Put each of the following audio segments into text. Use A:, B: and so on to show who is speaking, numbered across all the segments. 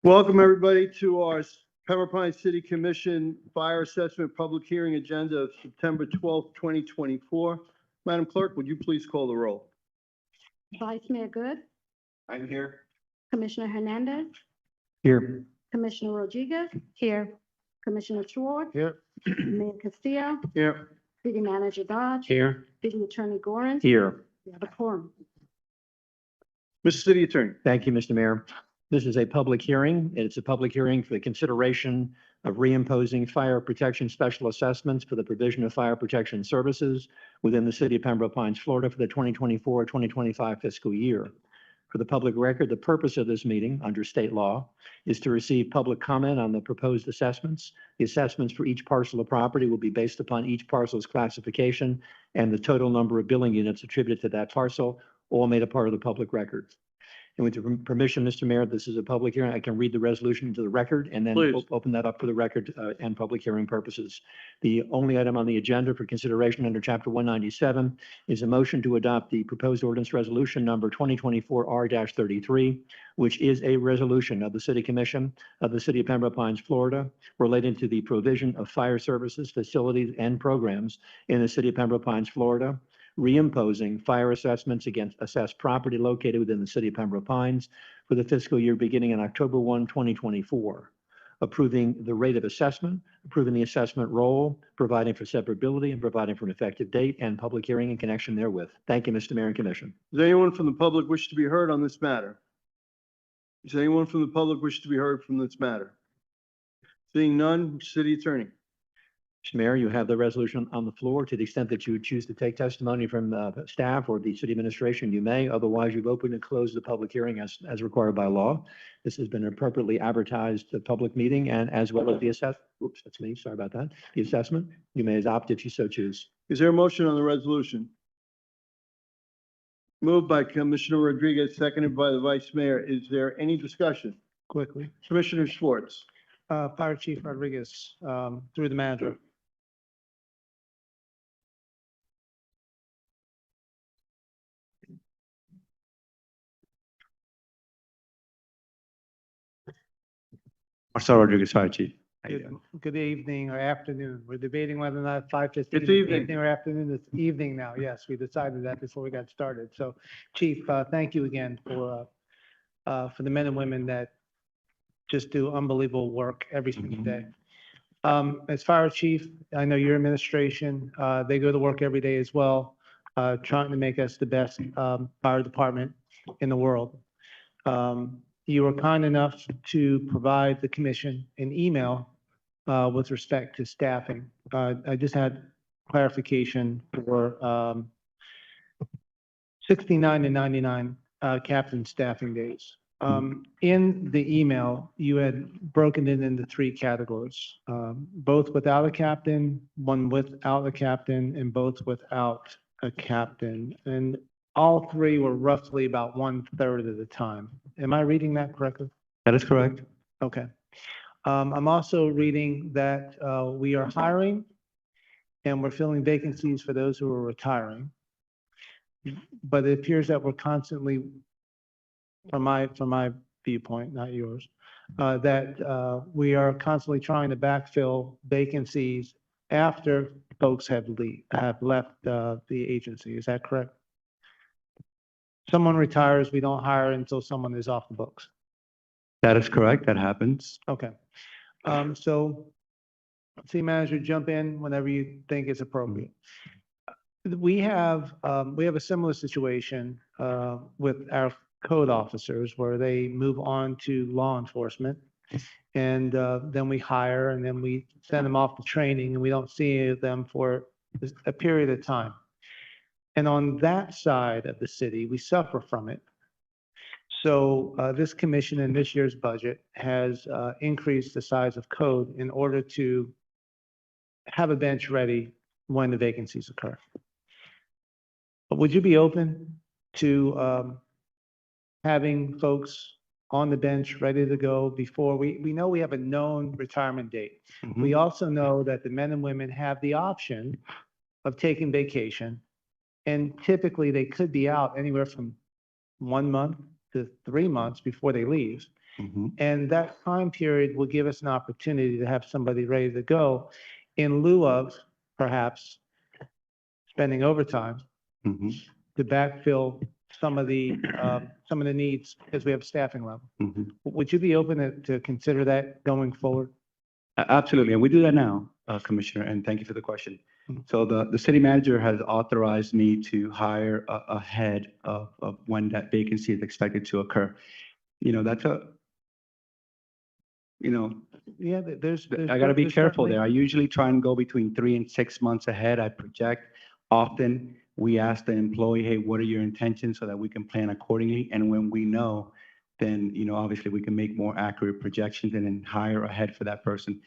A: Welcome, everybody, to our Pembroke Pines City Commission Fire Assessment Public Hearing Agenda of September 12th, 2024. Madam Clerk, would you please call the roll?
B: Vice Mayor Good,
A: I'm here.
B: Commissioner Hernandez,
A: Here.
B: Commissioner Rodriguez. Here. Commissioner Schwartz.
A: Here.
B: Mayor Castillo,
A: Here.
B: City Manager Dodge.
A: Here.
B: City Attorney Gorin.
A: Here.
B: We have a quorum.
A: Mr. City Attorney.
C: Thank you, Mr. Mayor. This is a public hearing. It's a public hearing for the consideration of reimposing fire protection special assessments for the provision of fire protection services within the city of Pembroke Pines, Florida for the 2024-2025 fiscal year. For the public record, the purpose of this meeting under state law is to receive public comment on the proposed assessments. The assessments for each parcel of property will be based upon each parcel's classification and the total number of billing units attributed to that parcel, all made a part of the public record. And with your permission, Mr. Mayor, this is a public hearing. I can read the resolution into the record and then
A: Please.
C: open that up for the record and public hearing purposes. The only item on the agenda for consideration under Chapter 197 is a motion to adopt the proposed ordinance resolution number 2024-R-33, which is a resolution of the City Commission of the City of Pembroke Pines, Florida, related to the provision of fire services, facilities, and programs in the City of Pembroke Pines, Florida, reimposing fire assessments against assessed property located within the city of Pembroke Pines for the fiscal year beginning on October 1, 2024, approving the rate of assessment, approving the assessment roll, providing for severability, and providing for an effective date and public hearing in connection therewith. Thank you, Mr. Mayor and Commission.
A: Does anyone from the public wish to be heard on this matter? Does anyone from the public wish to be heard from this matter? Seeing none, City Attorney.
C: Mr. Mayor, you have the resolution on the floor. To the extent that you would choose to take testimony from staff or the city administration, you may. Otherwise, you've opened and closed the public hearing as required by law. This has been an appropriately advertised public meeting, and as well as the oops, that's me, sorry about that. The assessment, you may adopt if you so choose.
A: Is there a motion on the resolution? Moved by Commissioner Rodriguez, seconded by the Vice Mayor. Is there any discussion?
D: Quickly,
A: Commissioner Schwartz.
D: Fire Chief Rodriguez, through the manager.
C: Marcel Rodriguez, Fire Chief.
D: Good evening or afternoon. We're debating whether or not 5:15
A: It's
D: is
A: evening.
D: or afternoon. It's evening now. Yes, we decided that before we got started. So, Chief, thank you again for the men and women that just do unbelievable work every single day. As Fire Chief, I know your administration, they go to work every day as well, trying to make us the best fire department in the world. You were kind enough to provide the commission an email with respect to staffing. I just had clarification for 69 and 99 captain staffing days. In the email, you had broken it into 3 categories, both without a captain, one without a captain, and both without a captain. And all 3 were roughly about 1/3 of the time. Am I reading that correctly?
C: That is correct.
D: Okay. I'm also reading that we are hiring and we're filling vacancies for those who are retiring. But it appears that we're constantly, from my viewpoint, not yours, that we are constantly trying to backfill vacancies after folks have left the agency. Is that correct? Someone retires, we don't hire until someone is off the books.
E: That is correct. That happens.
D: Okay. So, city manager, jump in whenever you think it's appropriate. We have a similar situation with our code officers where they move on to law enforcement, and then we hire and then we send them off to training, and we don't see them for a period of time. And on that side of the city, we suffer from it. So this commission in this year's budget has increased the size of code in order to have a bench ready when the vacancies occur. But would you be open to having folks on the bench ready to go before we know we have a known retirement date?
E: Mhm.
D: We also know that the men and women have the option of taking vacation. And typically they could be out anywhere from 1 month to 3 months before they leave.
E: Mhm.
D: And that time period will give us an opportunity to have somebody ready to go in lieu of perhaps spending overtime
E: Mhm.
D: to backfill some of the needs because we have staffing level.
E: Mhm.
D: Would you be open to consider that going forward?
E: Absolutely, and we do that now, Commissioner, and thank you for the question.
D: Mhm.
E: So the city manager has authorized me to hire ahead of when that vacancy is expected to occur. You know, that's you know,
D: Yeah,
E: I got to be
D: there's
E: careful
D: certainly-
E: there. I usually try and go between 3 and 6 months ahead. I project. Often, we ask the employee, hey, what are your intentions so that we can plan accordingly? And when we know, then, obviously we can make more accurate projections and then hire ahead for that person.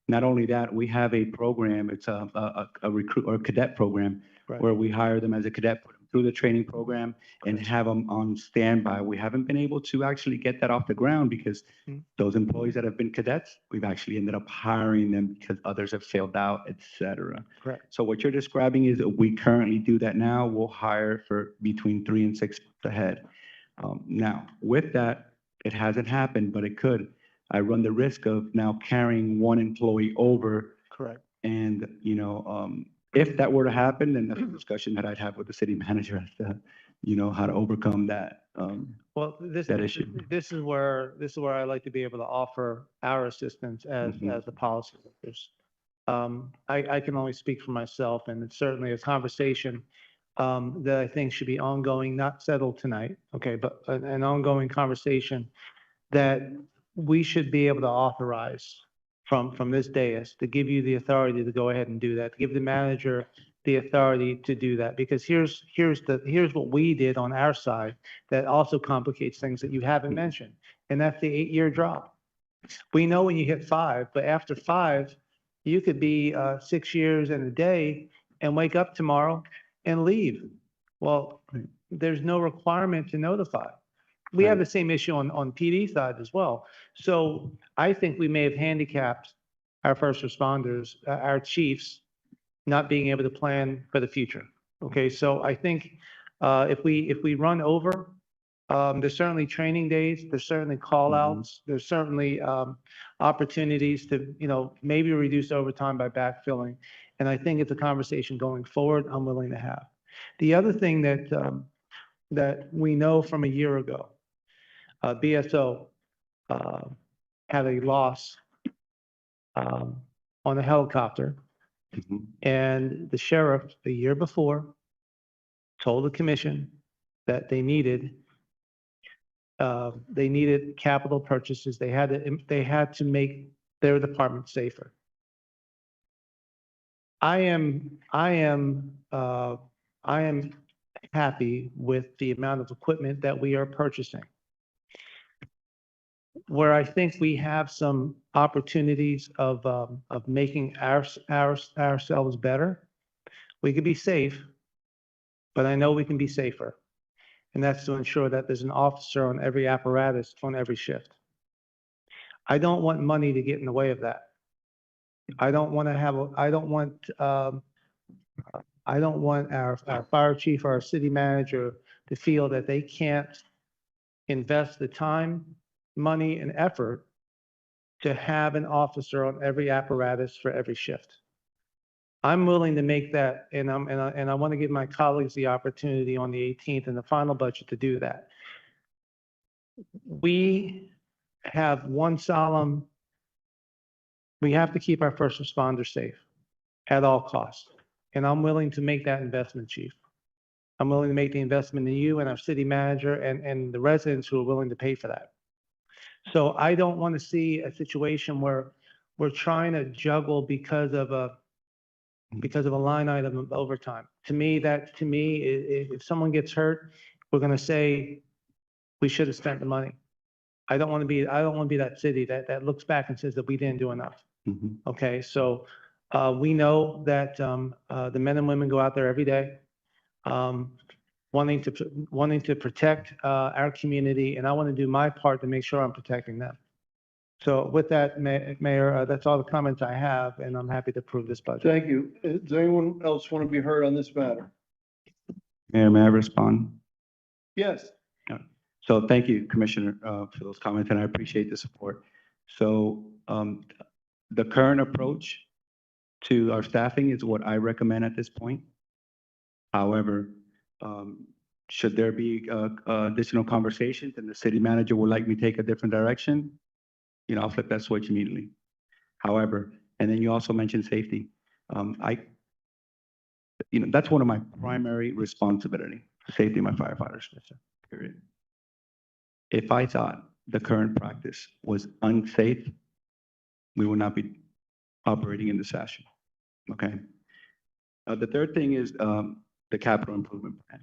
E: Not only that, we have a program, it's a recruit or cadet program
D: Right.
E: where we hire them as a cadet, put them through the training program and have them on standby. We haven't been able to actually get that off the ground because
D: Mhm.
E: those employees that have been cadets, we've actually ended up hiring them because others have failed out, et cetera.
D: Correct.
E: So what you're describing is that we currently do that now. We'll hire for between 3 and 6 months ahead. Now, with that, it hasn't happened, but it could. I run the risk of now carrying one employee over.
D: Correct.
E: And, if that were to happen, then that's a discussion that I'd have with the city manager as to, how to overcome that.
D: Well, this
E: That issue.
D: this is where I like to be able to offer our assistance
E: Mhm.
D: as the policymakers. I can only speak for myself, and it's certainly a conversation that I think should be ongoing, not settled tonight, okay, but an ongoing conversation that we should be able to authorize from this dais to give you the authority to go ahead and do that, to give the manager the authority to do that. Because here's what we did on our side that also complicates things that you haven't mentioned, and that's the 8-year drop. We know when you hit 5, but after 5, you could be 6 years and a day and wake up tomorrow and leave. Well, there's no requirement to notify. We have the same issue on PD side as well. So I think we may have handicapped our first responders, our chiefs, not being able to plan for the future. Okay, so I think if we run over, there's certainly training days, there's certainly call outs, there's certainly opportunities to, maybe reduce overtime by backfilling. And I think it's a conversation going forward I'm willing to have. The other thing that we know from a year ago, BSO had a loss on a helicopter,
E: Mhm.
D: and the sheriff the year before told the commission that they needed capital purchases. They had to make their department safer. I am happy with the amount of equipment that we are purchasing. Where I think we have some opportunities of making ourselves better. We could be safe, but I know we can be safer. And that's to ensure that there's an officer on every apparatus on every shift. I don't want money to get in the way of that. I don't want our fire chief or our city manager to feel that they can't invest the time, money, and effort to have an officer on every apparatus for every shift. I'm willing to make that, and I want to give my colleagues the opportunity on the 18th in the final budget to do that. We have we have to keep our first responders safe at all costs. And I'm willing to make that investment, Chief. I'm willing to make the investment in you and our city manager and the residents who are willing to pay for that. So I don't want to see a situation where we're trying to juggle because of a line item of overtime. To me, if someone gets hurt, we're going to say we should have spent the money. I don't want to be that city that looks back and says that we didn't do enough.
E: Mhm.
D: Okay, so we know that the men and women go out there every day, wanting to protect our community, and I want to do my part to make sure I'm protecting them. So with that, Mayor, that's all the comments I have, and I'm happy to approve this budget.
A: Thank you. Does anyone else want to be heard on this matter?
E: Mayor, may I respond?
A: Yes.
E: So thank you, Commissioner, for those comments, and I appreciate the support. So the current approach to our staffing is what I recommend at this point. However, should there be additional conversations and the city manager would like me to take a different direction, I'll flip that switch immediately. However, and then you also mentioned safety. That's one of my primary responsibility, safety of my firefighters, period. If I thought the current practice was unsafe, we would not be operating in this fashion, okay? The third thing is the capital improvement plan.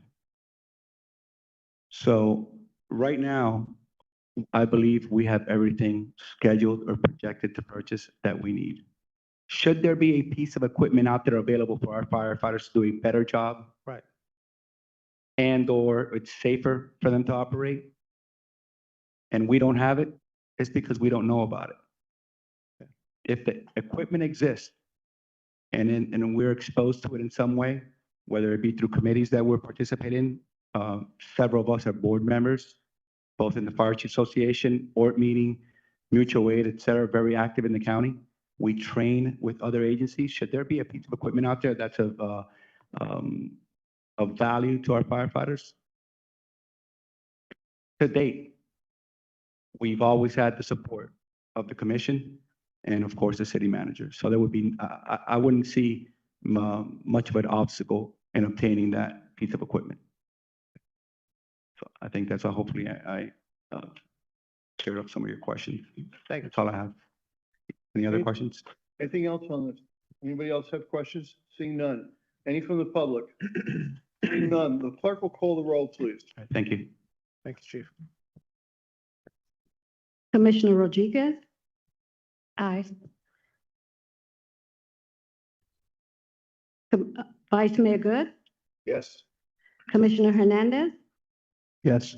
E: So right now, I believe we have everything scheduled or projected to purchase that we need. Should there be a piece of equipment out there available for our firefighters to do a better job?
D: Right.
E: And/or it's safer for them to operate, and we don't have it, it's because we don't know about it. If the equipment exists and we're exposed to it in some way, whether it be through committees that we're participating in, several of us are board members, both in the Fire Chiefs Association, board meeting, mutual aid, et cetera, very active in the county. We train with other agencies. Should there be a piece of equipment out there that's of value to our firefighters? To date, we've always had the support of the commission and of course the city manager. So there would be, I wouldn't see much of an obstacle in obtaining that piece of equipment. So I think that's all. Hopefully I cleared up some of your questions.
D: Thank you.
E: That's all I have. Any other
A: Okay.
E: questions?
A: Anything else on this? Anybody else have questions? Seeing none. Any from the public? Seeing none. The clerk will call the roll, please.
E: All right, thank you.
D: Thank you, Chief.
B: Commissioner Rodriguez? Aye. Vice Mayor Good?
A: Yes.
B: Commissioner Hernandez?
E: Yes.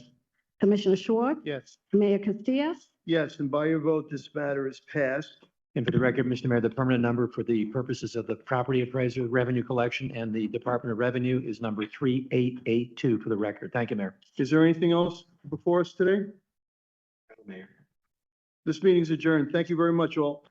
B: Commissioner Schwartz?
D: Yes.
B: Mayor Castillo?
A: Yes, and by your vote, this matter is passed.
C: And for the record, Mr. Mayor, the permanent number for the purposes of the property appraiser, revenue collection, and the Department of Revenue is number 3882 for the record. Thank you, Mayor.
A: Is there anything else before us today?
C: Mayor.
A: This meeting is adjourned. Thank you very much, all.